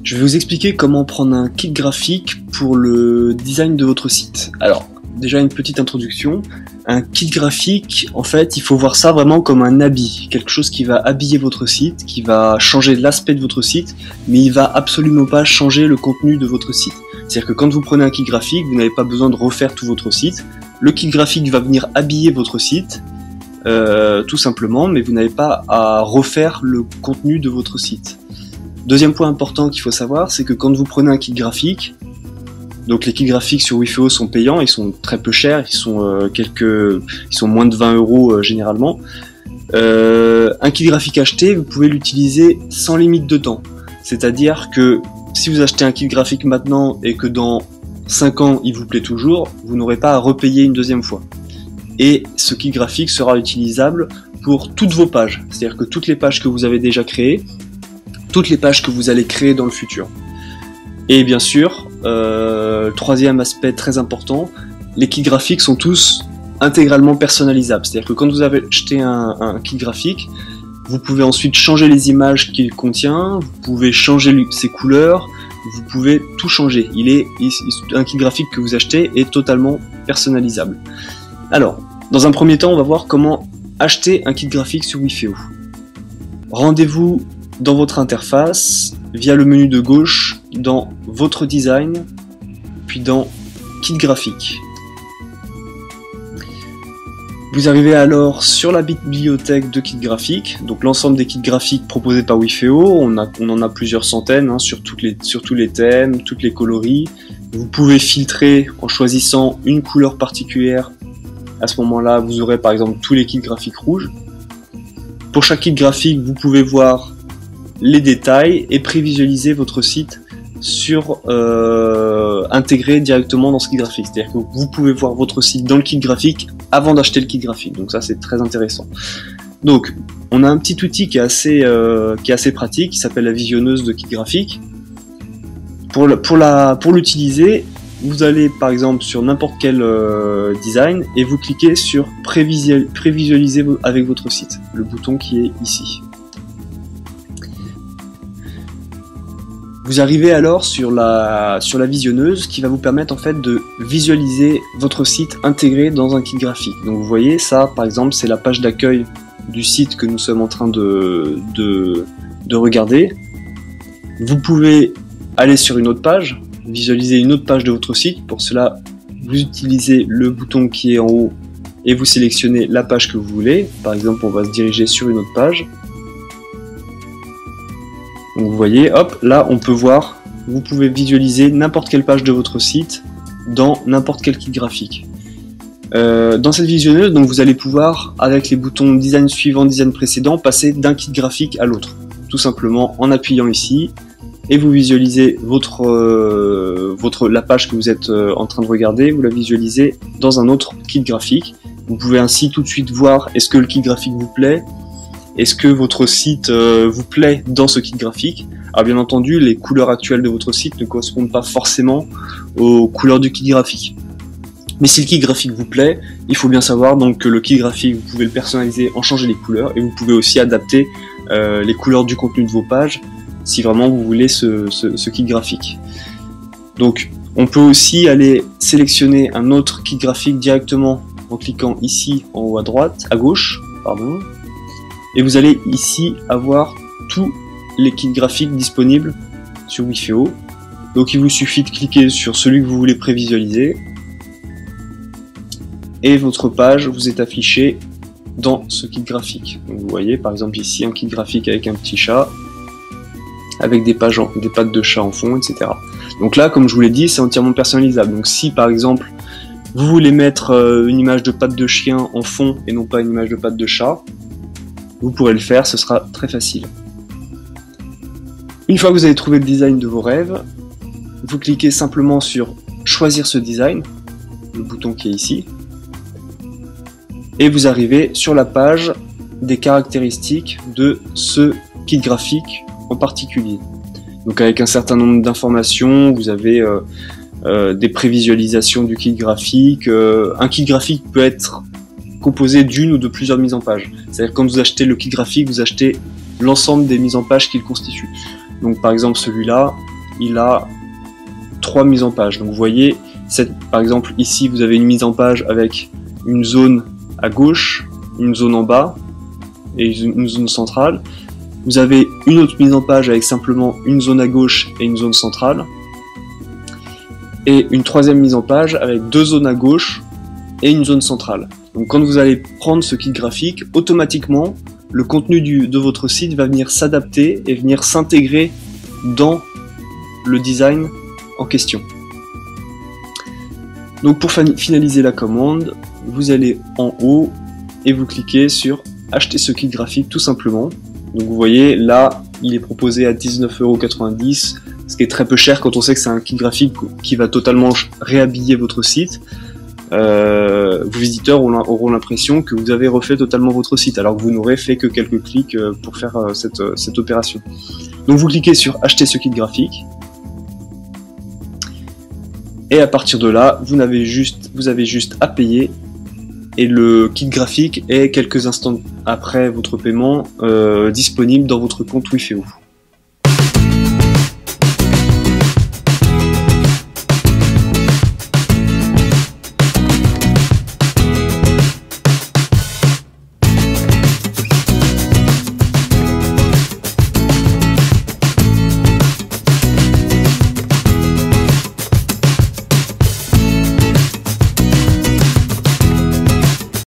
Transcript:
Je vais vous expliquer comment prendre un kit graphique pour le design de votre site. Alors, déjà une petite introduction. Un kit graphique, en fait, il faut voir ça vraiment comme un habit, quelque chose qui va habiller votre site, qui va changer l'aspect de votre site, mais il va absolument pas changer le contenu de votre site. C'est-à-dire que quand vous prenez un kit graphique, vous n'avez pas besoin de refaire tout votre site. Le kit graphique va venir habiller votre site, tout simplement, mais vous n'avez pas à refaire le contenu de votre site. Deuxième point important qu'il faut savoir, c'est que quand vous prenez un kit graphique, donc les kits graphiques sur Wifeo sont payants, ils sont très peu chers, ils sont moins de 20 € généralement. Un kit graphique acheté, vous pouvez l'utiliser sans limite de temps. C'est-à-dire que si vous achetez un kit graphique maintenant et que dans 5 ans il vous plaît toujours, vous n'aurez pas à repayer une deuxième fois. Et ce kit graphique sera utilisable pour toutes vos pages. C'est-à-dire que toutes les pages que vous avez déjà créées, toutes les pages que vous allez créer dans le futur. Et bien sûr, troisième aspect très important, les kits graphiques sont tous intégralement personnalisables. C'est-à-dire que quand vous avez acheté un kit graphique, vous pouvez ensuite changer les images qu'il contient, vous pouvez changer ses couleurs, vous pouvez tout changer. Un kit graphique que vous achetez est totalement personnalisable. Alors, dans un premier temps, on va voir comment acheter un kit graphique sur Wifeo. Rendez-vous dans votre interface, via le menu de gauche, dans votre design, puis dans kit graphique. Vous arrivez alors sur la bibliothèque de kits graphiques, donc l'ensemble des kits graphiques proposés par Wifeo. On en a plusieurs centaines sur tous les thèmes, toutes les coloris. Vous pouvez filtrer en choisissant une couleur particulière. À ce moment-là, vous aurez par exemple tous les kits graphiques rouges. Pour chaque kit graphique, vous pouvez voir les détails et prévisualiser votre site intégré directement dans ce kit graphique. C'est-à-dire que vous pouvez voir votre site dans le kit graphique avant d'acheter le kit graphique. Donc ça, c'est très intéressant. Donc, on a un petit outil qui est assez pratique, qui s'appelle la visionneuse de kit graphique. Pour l'utiliser, vous allez par exemple sur n'importe quel design et vous cliquez sur prévisualiser avec votre site, le bouton qui est ici. Vous arrivez alors sur la visionneuse qui va vous permettre en fait de visualiser votre site intégré dans un kit graphique. Donc vous voyez ça par exemple, c'est la page d'accueil du site que nous sommes en train de regarder. Vous pouvez aller sur une autre page, visualiser une autre page de votre site. Pour cela, vous utilisez le bouton qui est en haut et vous sélectionnez la page que vous voulez. Par exemple, on va se diriger sur une autre page. Donc vous voyez, hop, là on peut voir, vous pouvez visualiser n'importe quelle page de votre site dans n'importe quel kit graphique. Dans cette visionneuse, donc vous allez pouvoir, avec les boutons design suivant, design précédent, passer d'un kit graphique à l'autre. Tout simplement en appuyant ici, et vous visualisez la page que vous êtes en train de regarder, vous la visualisez dans un autre kit graphique. Vous pouvez ainsi tout de suite voir est-ce que le kit graphique vous plaît, est-ce que votre site vous plaît dans ce kit graphique. Alors bien entendu, les couleurs actuelles de votre site ne correspondent pas forcément aux couleurs du kit graphique. Mais si le kit graphique vous plaît, il faut bien savoir donc que le kit graphique, vous pouvez le personnaliser, en changer les couleurs, et vous pouvez aussi adapter les couleurs du contenu de vos pages, si vraiment vous voulez ce kit graphique. Donc on peut aussi aller sélectionner un autre kit graphique directement en cliquant ici en haut à gauche, pardon. Et vous allez ici avoir tous les kits graphiques disponibles sur Wifeo. Donc il vous suffit de cliquer sur celui que vous voulez prévisualiser. Et votre page vous est affichée dans ce kit graphique. Donc vous voyez par exemple ici un kit graphique avec un petit chat, avec des pattes de chat en fond, etc. Donc là, comme je vous l'ai dit, c'est entièrement personnalisable. Donc si par exemple vous voulez mettre une image de pattes de chien en fond et non pas une image de pattes de chat, vous pourrez le faire, ce sera très facile. Une fois que vous avez trouvé le design de vos rêves, vous cliquez simplement sur choisir ce design, le bouton qui est ici, et vous arrivez sur la page des caractéristiques de ce kit graphique en particulier. Donc avec un certain nombre d'informations, vous avez des prévisualisations du kit graphique. Un kit graphique peut être composé d'une ou de plusieurs mises en page. C'est-à-dire que quand vous achetez le kit graphique, vous achetez l'ensemble des mises en page qu'il constitue. Donc par exemple celui-là, il a 3 mises en page. Donc vous voyez, par exemple ici vous avez une mise en page avec une zone à gauche, une zone en bas et une zone centrale. Vous avez une autre mise en page avec simplement une zone à gauche et une zone centrale. Et une troisième mise en page avec 2 zones à gauche et une zone centrale. Donc quand vous allez prendre ce kit graphique, automatiquement, le contenu de votre site va venir s'adapter et venir s'intégrer dans le design en question. Donc pour finaliser la commande, vous allez en haut et vous cliquez sur acheter ce kit graphique tout simplement. Donc vous voyez là il est proposé à 19,90 €, ce qui est très peu cher quand on sait que c'est un kit graphique qui va totalement réhabiller votre site. Vos visiteurs auront l'impression que vous avez refait totalement votre site alors que vous n'aurez fait que quelques clics pour faire cette opération. Donc vous cliquez sur acheter ce kit graphique. Et à partir de là, vous avez juste à payer et le kit graphique est quelques instants après votre paiement disponible dans votre compte Wifeo.